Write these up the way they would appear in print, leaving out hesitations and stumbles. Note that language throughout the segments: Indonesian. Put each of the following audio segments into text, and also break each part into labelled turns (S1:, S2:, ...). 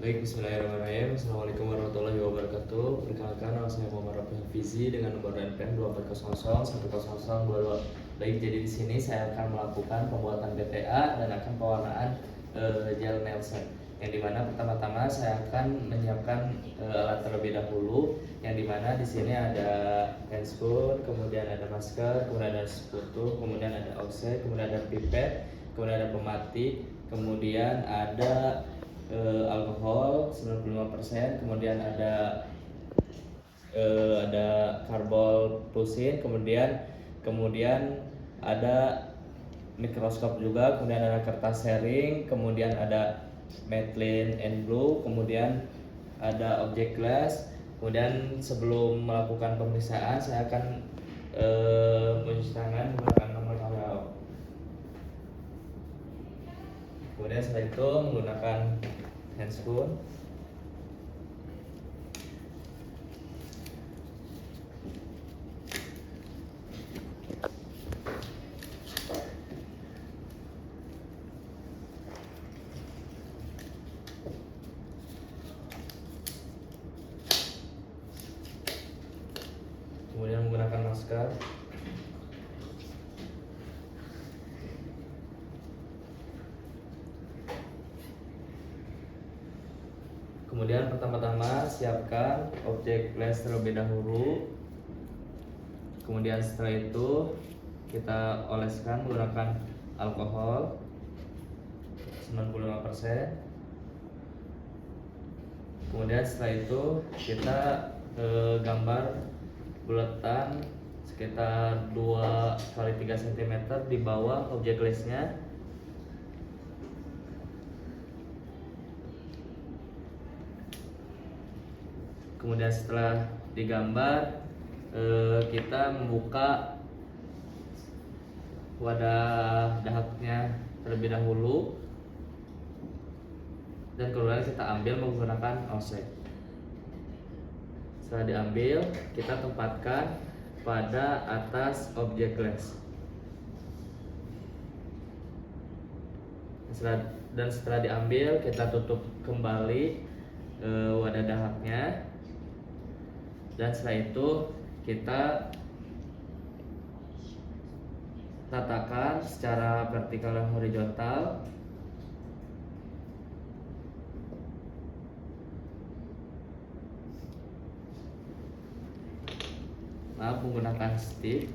S1: Baik, bismillahirrahmanirrahim. Assalamualaikum warahmatullahi wabarakatuh. Perkenalkan, nama saya Muhammad Rafi Hafizi dengan nomor NPM 2400 10022. Baik, jadi di sini saya akan melakukan pembuatan BTA dan akan pewarnaan gel Nelson. Yang dimana pertama-tama saya akan menyiapkan alat terlebih dahulu. Yang dimana di sini ada handscoon, kemudian ada masker, kemudian ada sekutu, kemudian ada offset, kemudian ada pipet, kemudian ada pemati, kemudian ada alkohol 95%, kemudian ada karbol pusin, kemudian ada mikroskop juga, kemudian ada kertas sharing, kemudian ada methylene and blue, kemudian ada objek glass. Kemudian sebelum melakukan pemeriksaan saya akan mencuci tangan menggunakan nomor tanggal. Kemudian setelah itu menggunakan handscoon. Kemudian menggunakan masker. Kemudian pertama-tama siapkan objek glass terlebih dahulu. Kemudian setelah itu kita oleskan menggunakan alkohol 95%. Kemudian setelah itu kita gambar bulatan sekitar 2 kali 3 cm di bawah objek glassnya. Kemudian setelah digambar, kita membuka wadah dahaknya terlebih dahulu dan kemudian kita ambil menggunakan offset. Setelah diambil, kita tempatkan pada atas objek glass. Dan setelah diambil, kita tutup kembali wadah dahaknya. Dan setelah itu kita tatakan secara vertikal dan horizontal. Menggunakan stick.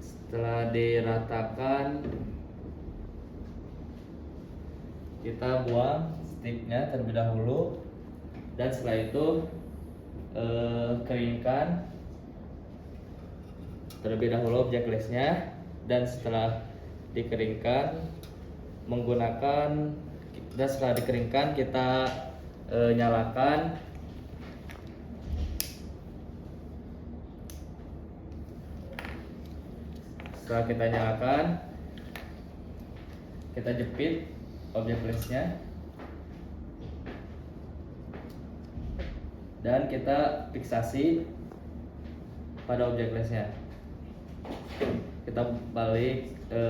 S1: Setelah diratakan, kita buang sticknya terlebih dahulu, dan setelah itu keringkan terlebih dahulu objek glassnya. Dan setelah dikeringkan kita nyalakan. Setelah kita nyalakan, kita jepit objek glassnya dan kita fiksasi pada objek glassnya. Kita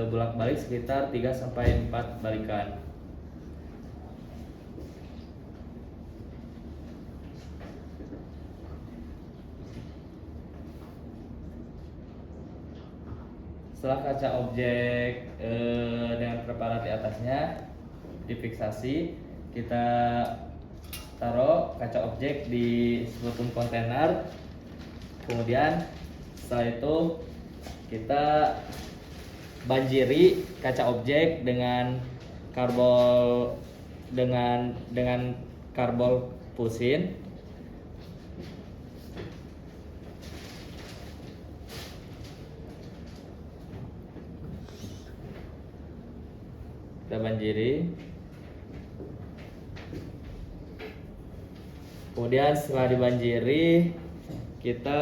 S1: bolak-balik sekitar 3-4 balikan. Setelah kaca objek dengan preparat di atasnya difiksasi, kita taruh kaca objek di sebuah kontainer. Kemudian setelah itu kita banjiri kaca objek dengan karbol pusin. Kita banjiri. Kemudian setelah dibanjiri, kita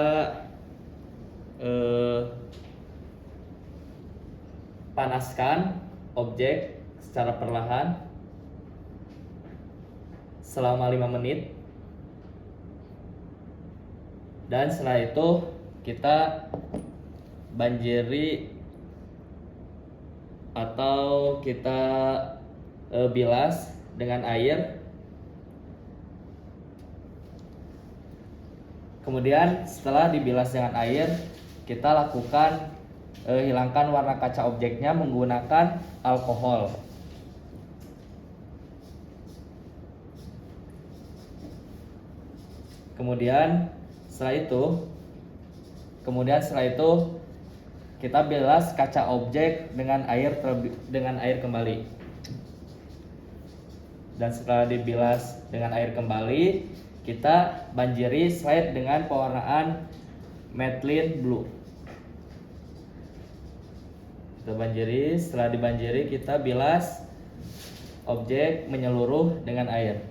S1: panaskan objek secara perlahan selama 5 menit. Dan setelah itu kita banjiri atau kita bilas dengan air. Kemudian setelah dibilas dengan air, kita lakukan hilangkan warna kaca objeknya menggunakan alkohol. Kemudian setelah itu kita bilas kaca objek dengan air kembali. Dan setelah dibilas dengan air kembali, kita banjiri slide dengan pewarnaan Matte Blue. Setelah dibanjiri kita bilas objek menyeluruh dengan air.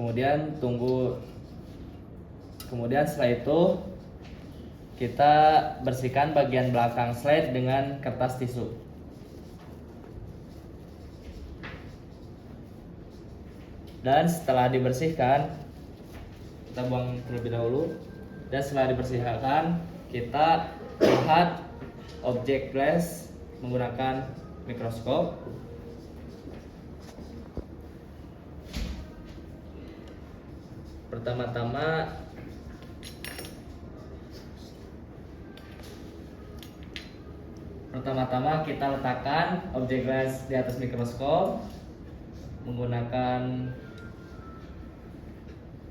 S1: Kemudian setelah itu kita bersihkan bagian belakang slide dengan kertas tisu. Dan setelah dibersihkan, kita buang terlebih dahulu. Dan setelah dibersihkan, kita lihat objek glass menggunakan mikroskop. Pertama-tama kita letakkan objek glass di atas mikroskop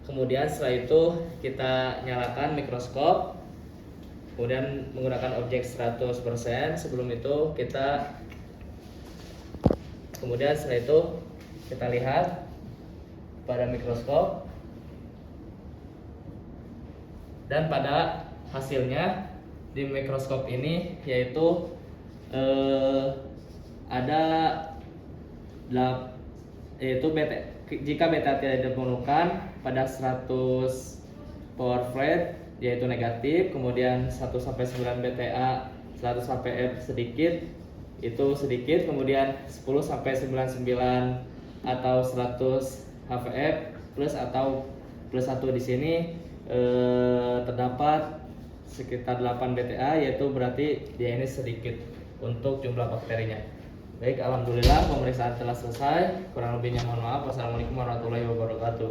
S1: kemudian setelah itu kita nyalakan mikroskop, kemudian menggunakan objek 100%. Kemudian setelah itu kita lihat pada mikroskop, dan pada hasilnya di mikroskop ini yaitu jika beta tidak diperlukan pada 100 power flat yaitu negatif, kemudian 1-9 BTA 100 HPF sedikit, kemudian 10-99 atau 100 HPF plus atau plus 1 di sini terdapat sekitar 8 BTA, yaitu berarti dia ini sedikit untuk jumlah bakterinya. Baik, alhamdulillah pemeriksaan telah selesai. Kurang lebihnya mohon maaf. Wassalamualaikum warahmatullahi wabarakatuh.